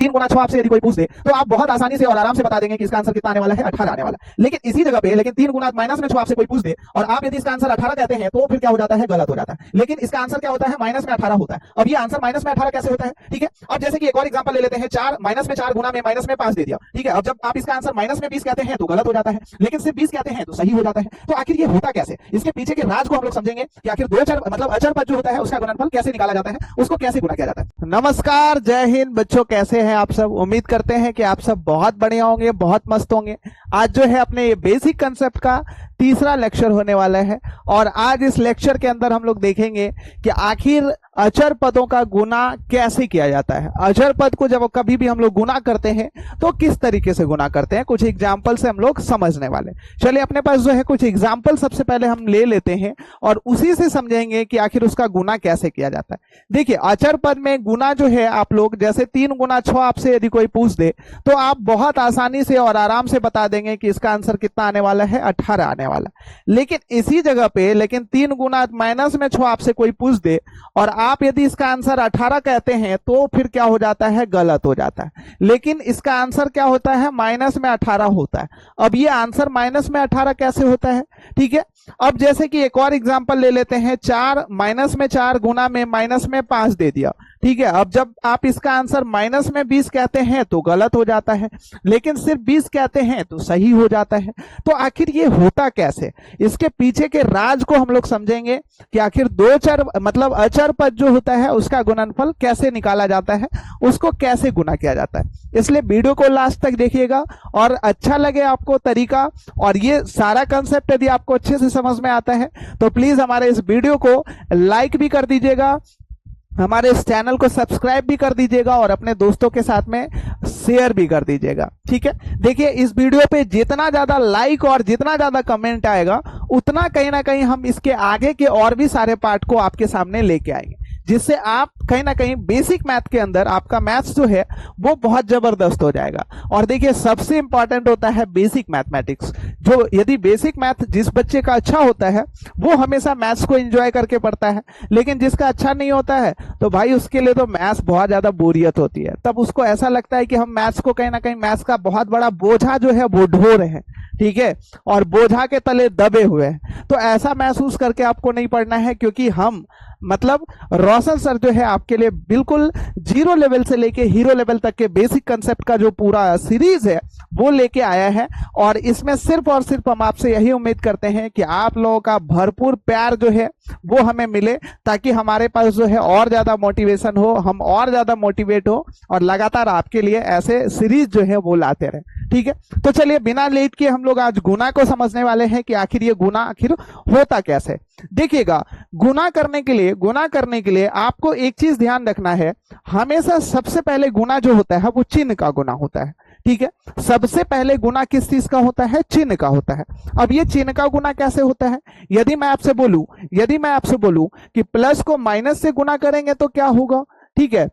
3 गुना 6 आपसे यदि कोई पूछ दे तो आप बहुत आसानी से और आराम से बता देंगे कि इसका आंसर कितना आने वाला है, 18 आने वाला है। लेकिन इसी जगह पे 3 गुना माइनस में 6 आपसे कोई पूछ दे और आप यदि इसका आंसर 18 कहते हैं तो फिर क्या हो जाता है, गलत हो जाता है। लेकिन इसका आंसर क्या होता है, माइनस में 18 होता है। अब ये आंसर माइनस में 18 कैसे होता है, ठीक है। अब जैसे कि एक और एग्जांपल ले लेते हैं, 4 माइनस में 4 गुना में माइनस में 5 दे दिया, ठीक है। अब जब आप इसका आंसर माइनस में 20 कहते हैं तो गलत हो जाता है, लेकिन सिर्फ 20 कहते हैं तो सही हो जाता है। तो आखिर ये होता कैसे, इसके पीछे के राज को हम लोग समझेंगे कि आखिर दो चर मतलब अचर पद जो होता है उसका गुणनफल कैसे निकाला जाता है, उसको कैसे गुणा किया जाता है। नमस्कार, जय हिंद बच्चों, कैसे हैं आप सब। उम्मीद करते हैं कि आप सब बहुत बढ़िया होंगे, बहुत मस्त होंगे। आज जो है अपने ये बेसिक कंसेप्ट का तीसरा लेक्चर होने वाला है और आज इस लेक्चर के अंदर हम लोग देखेंगे कि आखिर अचर पदों का गुना कैसे किया जाता है। अचर पद को जब कभी भी हम लोग गुना करते हैं तो किस तरीके से गुना करते हैं, कुछ एग्जाम्पल से हम लोग समझने वाले। चलिए अपने पास जो है कुछ एग्जाम्पल सबसे पहले हम ले लेते हैं और उसी से समझेंगे कि आखिर उसका गुना कैसे किया जाता है। देखिए अचर पद में गुना जो है, आप लोग जैसे 3 गुना 6 आपसे यदि कोई पूछ दे तो आप बहुत आसानी से और आराम से बता देंगे कि इसका आंसर कितना आने वाला है, 18 आने वाला। लेकिन इसी जगह पे 3 गुना माइनस में 6 आपसे कोई पूछ दे और आप यदि इसका आंसर 18 कहते हैं तो फिर क्या हो जाता है, गलत हो जाता है। लेकिन इसका आंसर क्या होता है, माइनस में 18 होता है। अब ये आंसर माइनस में 18 कैसे होता है, ठीक है। अब जैसे कि एक और एग्जांपल ले लेते हैं, 4 माइनस में 4 गुना में माइनस में 5 दे दिया, ठीक है। अब जब आप इसका आंसर माइनस में 20 कहते हैं तो गलत हो जाता है, लेकिन सिर्फ 20 कहते हैं तो सही हो जाता है। तो आखिर ये होता कैसे, इसके पीछे के राज को हम लोग समझेंगे कि आखिर दो चर मतलब अचर पद जो होता है उसका गुणनफल कैसे निकाला जाता है, उसको कैसे गुना किया जाता है। इसलिए वीडियो को लास्ट तक देखिएगा और अच्छा लगे आपको तरीका और ये सारा कंसेप्ट यदि आपको अच्छे से समझ में आता है तो प्लीज हमारे इस वीडियो को लाइक भी कर दीजिएगा, हमारे इस चैनल को सब्सक्राइब भी कर दीजिएगा और अपने दोस्तों के साथ में शेयर भी कर दीजिएगा, ठीक है। देखिए इस वीडियो पे जितना ज्यादा लाइक और जितना ज्यादा कमेंट आएगा उतना कहीं ना कहीं हम इसके आगे के और भी सारे पार्ट को आपके सामने लेके आएंगे, जिससे आप कहीं ना कहीं बेसिक मैथ के अंदर आपका मैथ्स जो है वो बहुत जबरदस्त हो जाएगा। और देखिए सबसे इंपॉर्टेंट होता है बेसिक मैथमेटिक्स। जो यदि बेसिक मैथ जिस बच्चे का अच्छा होता है वो हमेशा मैथ्स को एंजॉय करके पढ़ता है, लेकिन जिसका अच्छा नहीं होता है तो भाई उसके लिए तो मैथ्स बहुत ज्यादा बोरियत होती है। तब उसको ऐसा लगता है कि हम मैथ्स को कहीं ना कहीं मैथ्स का बहुत बड़ा बोझा जो है वो ढो रहे हैं, ठीक है, और बोझा के तले दबे हुए हैं। तो ऐसा महसूस करके आपको नहीं पढ़ना है, क्योंकि हम मतलब रोशन सर जो है आपके लिए बिल्कुल 0 लेवल से लेके हीरो लेवल तक के बेसिक कंसेप्ट का जो पूरा सीरीज है वो लेके आया है। और इसमें सिर्फ और सिर्फ हम आपसे यही उम्मीद करते हैं कि आप लोगों का भरपूर प्यार जो है वो हमें मिले, ताकि हमारे पास जो है और ज्यादा मोटिवेशन हो, हम और ज्यादा मोटिवेट हो और लगातार आपके लिए ऐसे सीरीज जो है वो लाते रहे, ठीक है। तो चलिए बिना लेट किए हम लोग आज गुना को समझने वाले हैं कि आखिर ये गुना आखिर होता कैसे। देखिएगा गुना करने के लिए आपको एक चीज ध्यान रखना है, हमेशा सबसे पहले गुना जो होता है वो चिन्ह का गुना होता है, ठीक है। सबसे पहले गुना किस चीज का होता है, चिन्ह का होता है। अब ये चिन्ह का गुना कैसे होता है, यदि मैं आपसे बोलूं कि प्लस को माइनस से गुना करेंगे तो क्या होगा, ठीक है।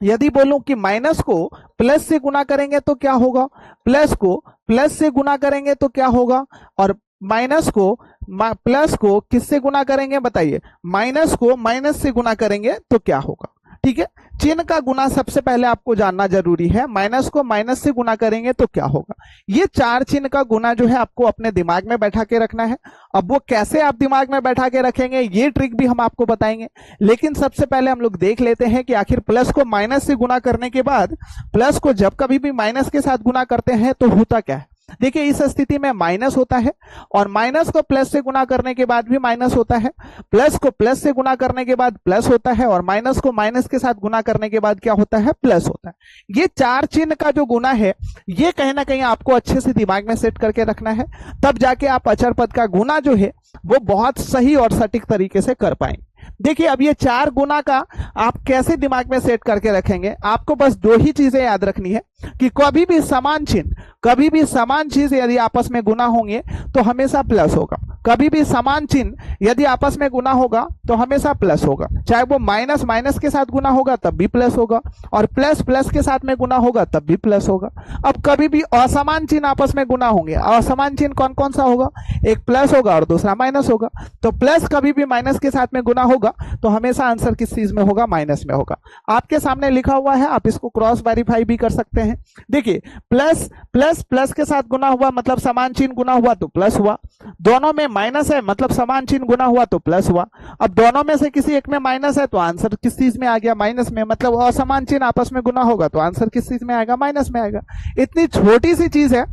यदि बोलूं कि माइनस को प्लस से गुना करेंगे तो क्या होगा, प्लस को प्लस से गुना करेंगे तो क्या होगा, और माइनस को प्लस को किससे गुना करेंगे बताइए, माइनस को माइनस से गुना करेंगे तो क्या होगा, ठीक है। चिन्ह का गुना सबसे पहले आपको जानना जरूरी है, माइनस को माइनस से गुना करेंगे तो क्या होगा। ये 4 चिन्ह का गुना जो है आपको अपने दिमाग में बैठा के रखना है। अब वो कैसे आप दिमाग में बैठा के रखेंगे ये ट्रिक भी हम आपको बताएंगे, लेकिन सबसे पहले हम लोग देख लेते हैं कि आखिर प्लस को माइनस से गुना करने के बाद प्लस को जब कभी भी माइनस के साथ गुना करते हैं तो होता क्या है। देखिए इस स्थिति में माइनस होता है और माइनस को प्लस से गुना करने के बाद भी माइनस होता है, प्लस को प्लस से गुना करने के बाद प्लस होता है और माइनस को माइनस के साथ गुना करने के बाद क्या होता है, प्लस होता है। ये 4 चिन्ह का जो गुना है ये कहीं ना कहीं आपको अच्छे से दिमाग में सेट करके रखना है, तब जाके आप अचर पद का गुना जो है वो बहुत सही और सटीक तरीके से कर पाएंगे। देखिए अब ये 4 गुना का आप कैसे दिमाग में सेट करके रखेंगे, आपको बस 2 ही चीजें याद रखनी है कि कभी भी समान चीज यदि आपस में गुना होंगे तो हमेशा प्लस होगा। कभी भी समान चिन्ह यदि आपस में गुना होगा तो हमेशा प्लस होगा, चाहे वो माइनस माइनस के साथ गुना होगा तब भी प्लस होगा, और प्लस प्लस के साथ में गुना होगा तब भी प्लस होगा। अब कभी भी असमान चिन्ह आपस में गुना होंगे, असमान चिन्ह कौन कौन सा होगा, एक प्लस होगा और दूसरा माइनस होगा। तो प्लस कभी भी माइनस के साथ में गुना होगा तो हमेशा आंसर किस चीज में होगा, माइनस में होगा। आपके सामने लिखा हुआ है, आप इसको क्रॉस वेरीफाई भी कर सकते हैं। देखिए प्लस प्लस प्लस के साथ गुना हुआ मतलब समान चिन्ह गुना हुआ तो प्लस हुआ, दोनों में माइनस है मतलब समान चिन्ह गुना हुआ तो प्लस हुआ। अब दोनों में से किसी एक में माइनस है तो आंसर किस चीज में आ गया, माइनस में, मतलब असमान चिन्ह आपस में गुना होगा तो आंसर किस चीज में आएगा, माइनस में आएगा। इतनी छोटी सी चीज है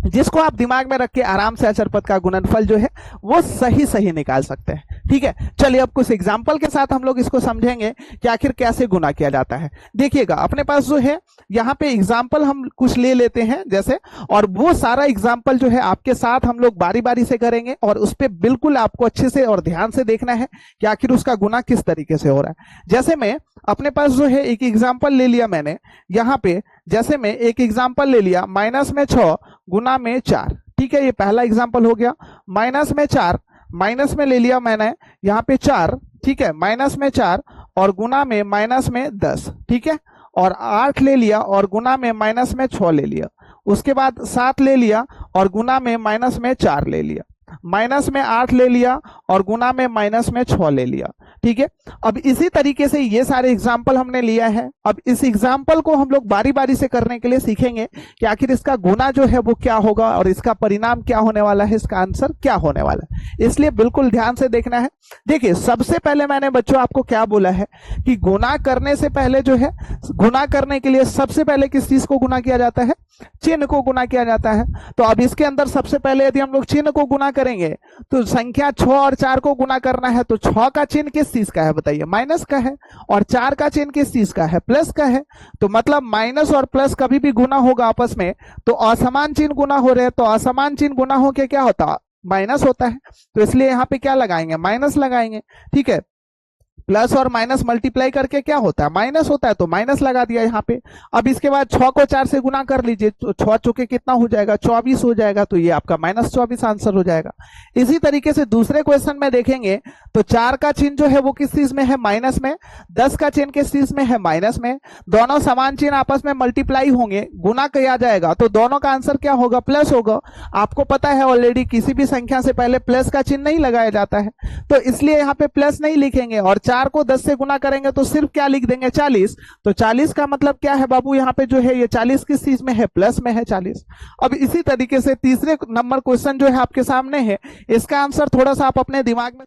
जिसको आप दिमाग में रख के आराम से अचर पद का गुणनफल जो है वो सही सही निकाल सकते हैं। ठीक है, चलिए अब कुछ एग्जाम्पल के साथ हम लोग इसको समझेंगे कि आखिर कैसे गुना किया जाता है। देखिएगा अपने पास जो है यहाँ पे एग्जाम्पल हम कुछ ले लेते हैं जैसे, और वो सारा एग्जाम्पल जो है आपके साथ हम लोग बारी बारी से करेंगे और उस पर बिल्कुल आपको अच्छे से और ध्यान से देखना है कि आखिर उसका गुना किस तरीके से हो रहा है। जैसे मैं अपने पास जो है एक एग्जाम्पल ले लिया मैंने यहाँ पे, जैसे मैं एक एग्जाम्पल ले लिया माइनस में 6 गुना में 4। ठीक है, ये पहला एग्जाम्पल हो गया। माइनस में 4, माइनस में ले लिया मैंने यहाँ पे 4, ठीक है, माइनस में 4 और गुना में माइनस में 10, ठीक है, और 8 ले लिया और गुना में माइनस में 6 ले लिया। उसके बाद 7 ले लिया और गुना में माइनस में 4 ले लिया। माइनस में 8 ले लिया और गुना में माइनस में 6 ले लिया। ठीक है, अब इसी तरीके से ये सारे एग्जाम्पल हमने लिया है। अब इस एग्जाम्पल को हम लोग बारी बारी से करने के लिए सीखेंगे कि आखिर इसका गुना जो है वो क्या होगा और इसका परिणाम क्या होने वाला है, इसका आंसर क्या होने वाला है। इसलिए बिल्कुल ध्यान से देखना है। देखिए सबसे पहले मैंने बच्चों आपको क्या बोला है कि गुना करने से पहले जो है, गुना करने के लिए सबसे पहले किस चीज को गुना किया जाता है, चिन्ह को गुना किया जाता है। तो अब इसके अंदर सबसे पहले यदि हम लोग चिन्ह को गुना करेंगे तो संख्या 6 और 4 को गुना करना है, तो 6 का चिन्ह किस चीज का है बताइए, माइनस का है, और 4 का चिन्ह किस चीज का है, प्लस का है। तो मतलब माइनस और प्लस कभी भी गुना होगा आपस में तो असमान चिन्ह गुना हो रहे हैं, तो असमान चिन्ह गुना होके क्या होता, माइनस होता है। तो इसलिए यहाँ पे क्या लगाएंगे, माइनस लगाएंगे। ठीक है, प्लस और माइनस मल्टीप्लाई करके क्या होता है, माइनस होता है, तो माइनस लगा दिया यहाँ पे। अब इसके बाद 6 को 4 से गुना कर लीजिए, तो 6 चौके कितना हो जाएगा, 24 हो जाएगा, तो ये आपका -24 आंसर हो जाएगा। इसी तरीके से दूसरे क्वेश्चन में देखेंगे तो 4 का चिन्ह जो है वो किस चीज में है, माइनस में, 10 का चिन्ह किस चीज में है, माइनस में। दोनों समान चिन्ह आपस में मल्टीप्लाई होंगे, गुना किया जाएगा, तो दोनों का आंसर क्या होगा, प्लस होगा। आपको पता है ऑलरेडी किसी भी संख्या से पहले प्लस का चिन्ह नहीं लगाया जाता है, तो इसलिए यहाँ पे प्लस नहीं लिखेंगे। और 4 को 10 से गुना करेंगे तो सिर्फ क्या लिख देंगे, 40। तो 40 का मतलब क्या है बाबू, यहाँ पे जो है ये 40 किस चीज में है, प्लस में है 40। अब इसी तरीके से तीसरे नंबर क्वेश्चन जो है आपके सामने है, इसका आंसर थोड़ा सा आप अपने दिमाग में